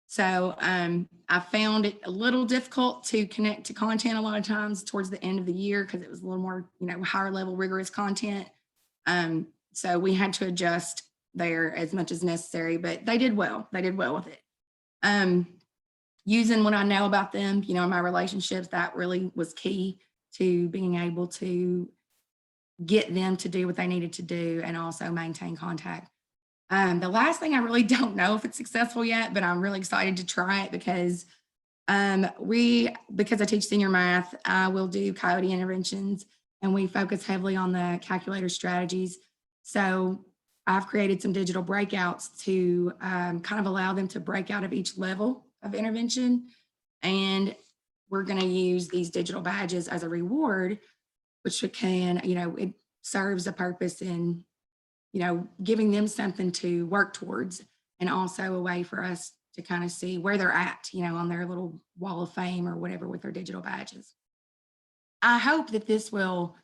So I found it a little difficult to connect to content a lot of times towards the end of the year because it was a little more, you know, higher level rigorous content. So we had to adjust there as much as necessary, but they did well. They did well with it. Using what I know about them, you know, my relationships, that really was key to being able to get them to do what they needed to do and also maintain contact. The last thing, I really don't know if it's successful yet, but I'm really excited to try it because because I teach senior math, I will do coyote interventions and we focus heavily on the calculator strategies. So I've created some digital breakouts to kind of allow them to break out of each level of intervention. And we're going to use these digital badges as a reward, which can, you know, it serves a purpose in, you know, giving them something to work towards and also a way for us to kind of see where they're at, you know, on their little wall of fame or whatever with their digital badges. I hope that this will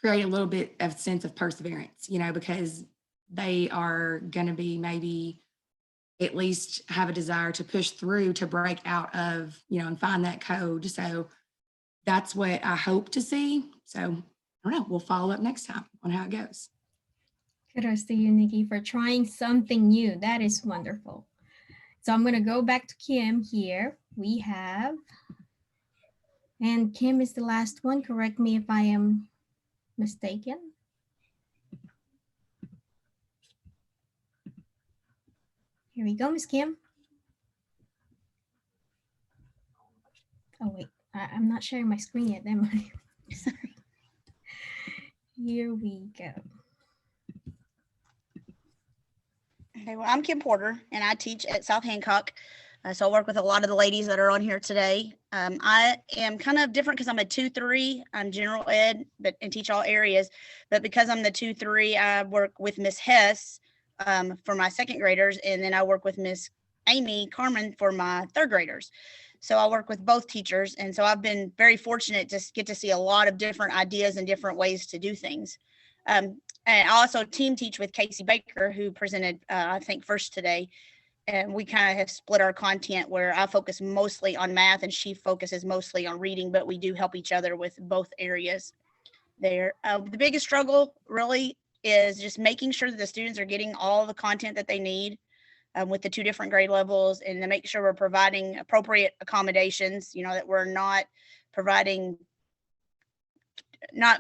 create a little bit of sense of perseverance, you know, because they are going to be maybe at least have a desire to push through to break out of, you know, and find that code. So that's what I hope to see. So I don't know, we'll follow up next time on how it goes. Kudos to you, Nikki, for trying something new. That is wonderful. So I'm going to go back to Kim here. We have, and Kim is the last one. Correct me if I am mistaken. Here we go, Miss Kim. Oh, wait, I'm not sharing my screen yet, am I? Sorry. Here we go. Okay, well, I'm Kim Porter, and I teach at South Hancock. So I work with a lot of the ladies that are on here today. I am kind of different because I'm a 2-3. I'm general ed, and teach all areas. But because I'm the 2-3, I work with Miss Hess for my second graders, and then I work with Miss Amy Carmen for my third graders. So I work with both teachers, and so I've been very fortunate to get to see a lot of different ideas and different ways to do things. And I also team teach with Casey Baker, who presented, I think, first today. And we kind of have split our content where I focus mostly on math and she focuses mostly on reading, but we do help each other with both areas there. The biggest struggle really is just making sure that the students are getting all the content that they need with the two different grade levels, and to make sure we're providing appropriate accommodations, you know, that we're not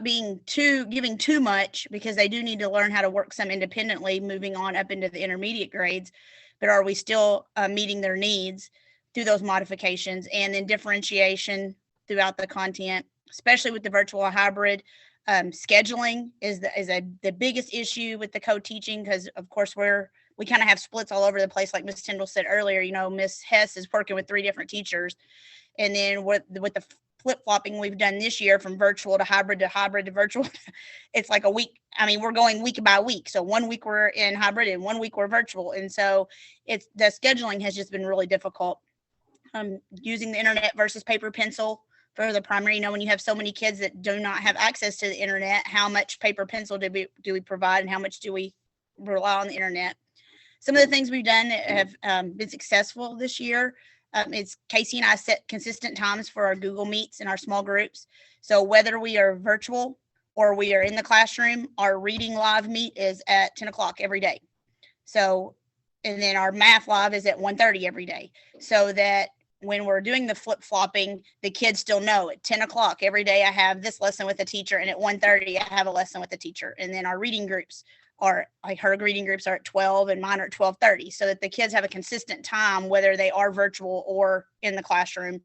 giving too much, because they do need to learn how to work some independently moving on up into the intermediate grades. But are we still meeting their needs through those modifications? And then differentiation throughout the content, especially with the virtual hybrid. Scheduling is the biggest issue with the co-teaching, because of course we kind of have splits all over the place. Like Miss Tyndall said earlier, you know, Miss Hess is working with 3 different teachers. And then with the flip-flopping we've done this year from virtual to hybrid to virtual, it's like a week. I mean, we're going week by week. So one week we're in hybrid and one week we're virtual. And so the scheduling has just been really difficult. Using the internet versus paper pencil for the primary, you know, when you have so many kids that do not have access to the internet, how much paper pencil do we provide and how much do we rely on the internet? Some of the things we've done that have been successful this year is Casey and I set consistent times for our Google Meets and our small groups. So whether we are virtual or we are in the classroom, our reading live meet is at 10 o'clock every day. So, and then our math live is at 1:30 every day. So that when we're doing the flip-flopping, the kids still know at 10 o'clock every day I have this lesson with a teacher, and at 1:30 I have a lesson with a teacher. And then our reading groups are like her reading groups are at 12 and mine are at 12:30, so that the kids have a consistent time whether they are virtual or in the classroom.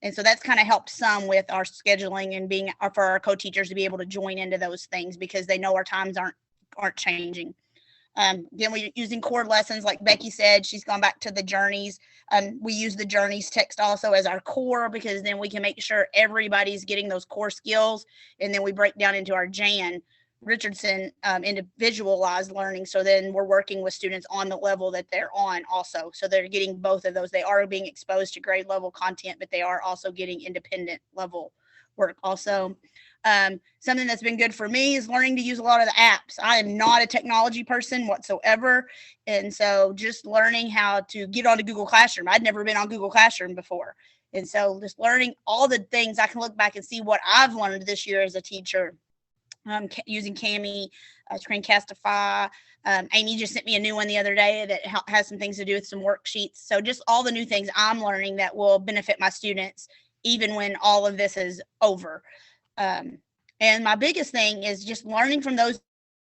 And so that's kind of helped some with our scheduling and being for our co-teachers to be able to join into those things because they know our times aren't changing. Then we're using core lessons, like Becky said, she's gone back to the journeys. We use the journeys text also as our core because then we can make sure everybody's getting those core skills. And then we break down into our Jan Richardson individualized learning. So then we're working with students on the level that they're on also. So they're getting both of those. They are being exposed to grade level content, but they are also getting independent level work also. Something that's been good for me is learning to use a lot of the apps. I am not a technology person whatsoever. And so just learning how to get onto Google Classroom. I'd never been on Google Classroom before. And so just learning all the things I can look back and see what I've learned this year as a teacher. Using Cami, Screencastify. Amy just sent me a new one the other day that has some things to do with some worksheets. So just all the new things I'm learning that will benefit my students, even when all of this is over. And my biggest thing is just learning from those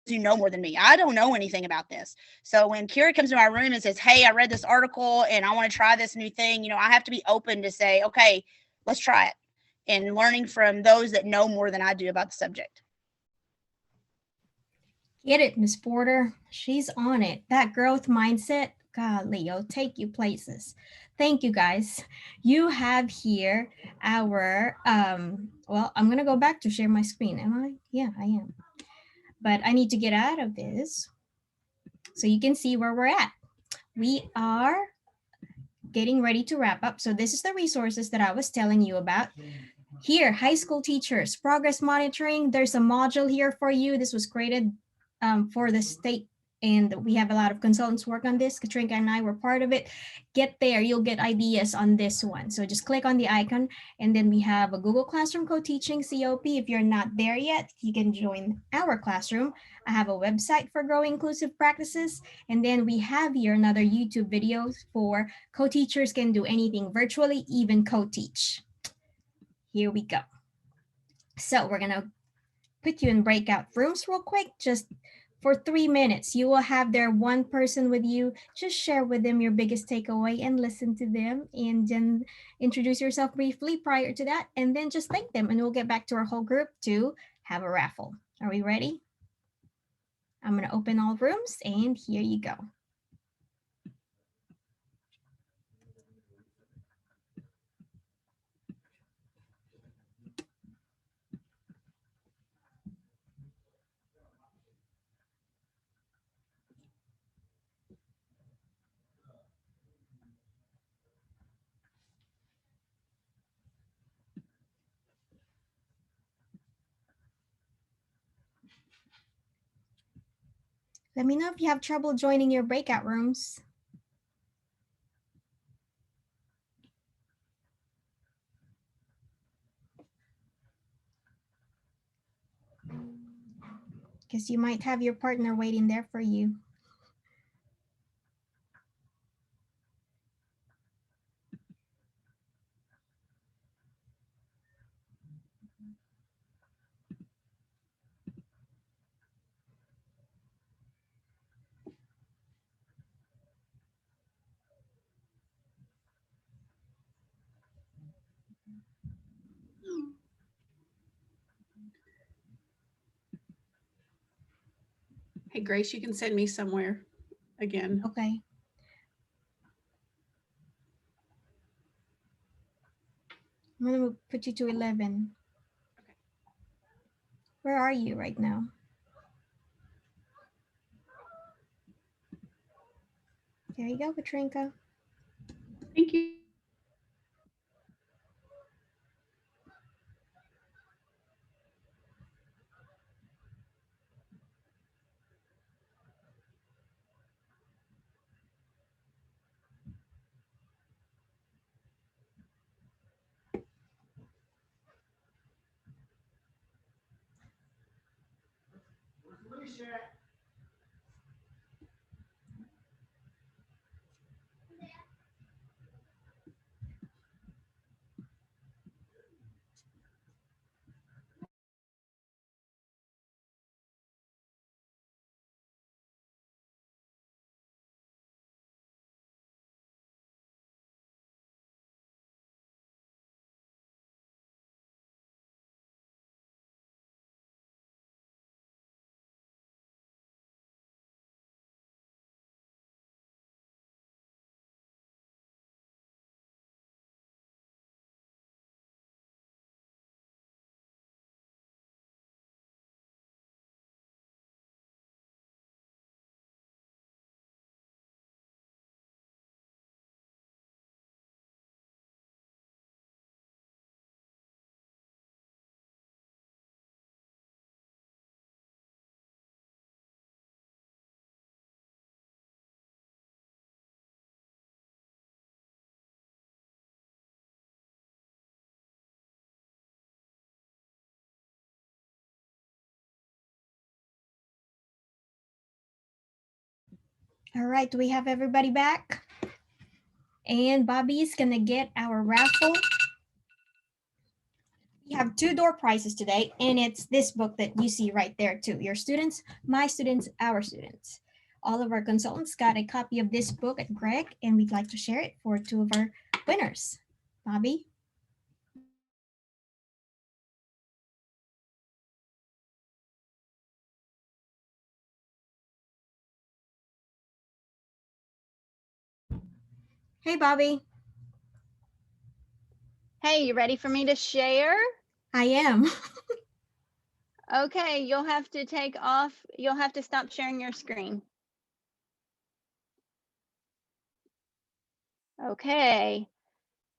who know more than me. I don't know anything about this. So when Kira comes to my room and says, hey, I read this article and I want to try this new thing, you know, I have to be open to say, okay, let's try it. And learning from those that know more than I do about the subject. Get it, Miss Porter. She's on it. That growth mindset, golly, it'll take you places. Thank you, guys. You have here our, well, I'm going to go back to share my screen. Am I? Yeah, I am. But I need to get out of this so you can see where we're at. We are getting ready to wrap up. So this is the resources that I was telling you about. Here, high school teachers, progress monitoring. There's a module here for you. This was created for the state, and we have a lot of consultants work on this. Katrinka and I were part of it. Get there, you'll get ideas on this one. So just click on the icon, and then we have a Google Classroom co-teaching COP. If you're not there yet, you can join our classroom. I have a website for growing inclusive practices, and then we have here another YouTube videos for co-teachers can do anything virtually, even co-teach. Here we go. So we're gonna put you in breakout rooms real quick, just for 3 minutes. You will have there one person with you. Just share with them your biggest takeaway and listen to them, and then introduce yourself briefly prior to that, and then just thank them, and we'll get back to our whole group to have a raffle. Are we ready? I'm gonna open all rooms, and here you go. Let me know if you have trouble joining your breakout rooms. Because you might have your partner waiting there for you. Hey, Grace, you can send me somewhere again. Okay. I'm gonna put you to 11. Okay. Where are you right now? There you go, Katrinka. Thank you. All right, do we have everybody back? And Bobby's gonna get our raffle. We have 2 door prizes today, and it's this book that you see right there too. Your students, my students, our students. All of our consultants got a copy of this book at Greg, and we'd like to share it for 2 of our winners. Bobby? Hey, Bobby. Hey, you ready for me to share? I am. Okay, you'll have to take off. You'll have to stop sharing your screen. Okay.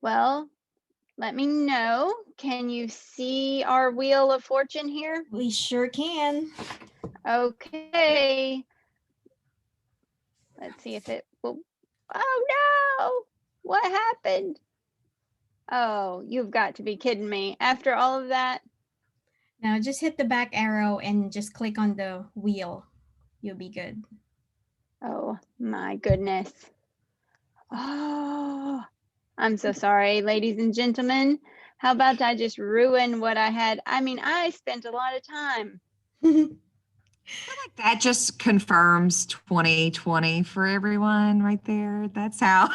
Well, let me know. Can you see our wheel of fortune here? We sure can. Okay. Let's see if it will. Oh no! What happened? Oh, you've got to be kidding me. After all of that? Now just hit the back arrow and just click on the wheel. You'll be good. Oh my goodness. Oh, I'm so sorry, ladies and gentlemen. How about I just ruin what I had? I mean, I spent a lot of time. Like that just confirms 2020 for everyone right there. That's how.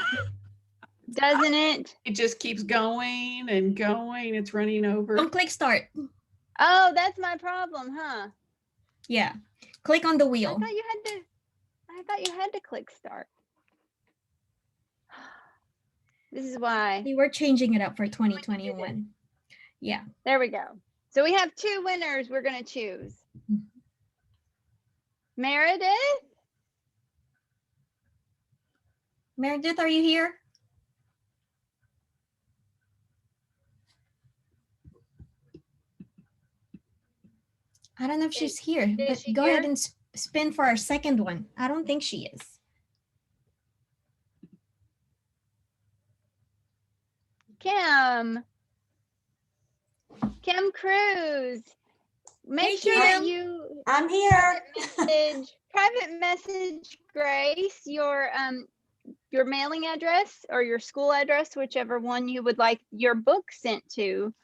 Doesn't it? It just keeps going and going. It's running over. Don't click start. Oh, that's my problem, huh? Yeah. Click on the I wheel. thought you had to click start. This is why. We were changing it up for 2021. Yeah. There we go. So we have 2 winners we're going to choose. Meredith? Meredith, are you here? I don't know if she's here, but she go ahead here? and spin for our second one. I don't think she is. Kim Cruz. Make Hey, sure that Kim. you I'm here. private message Grace your mailing address or your school address, whichever one you would like your book sent to.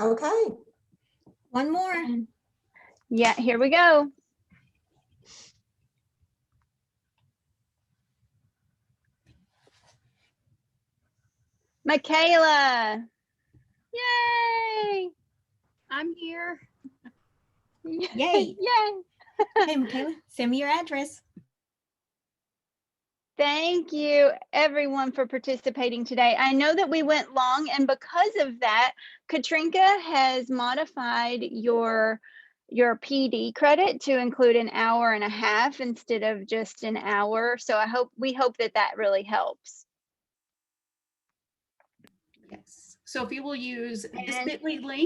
Okay. One more. Yeah, here we go. Michaela. Yay! I'm here. Yay. Yay. Hey, Michaela, send me your address. Thank you everyone for participating today. I know that we went long, and because of that, Katrinka has modified your PD credit to include an hour and a half instead of just an hour. So we hope that really helps. Yes. So if you will use this And- bit.ly link,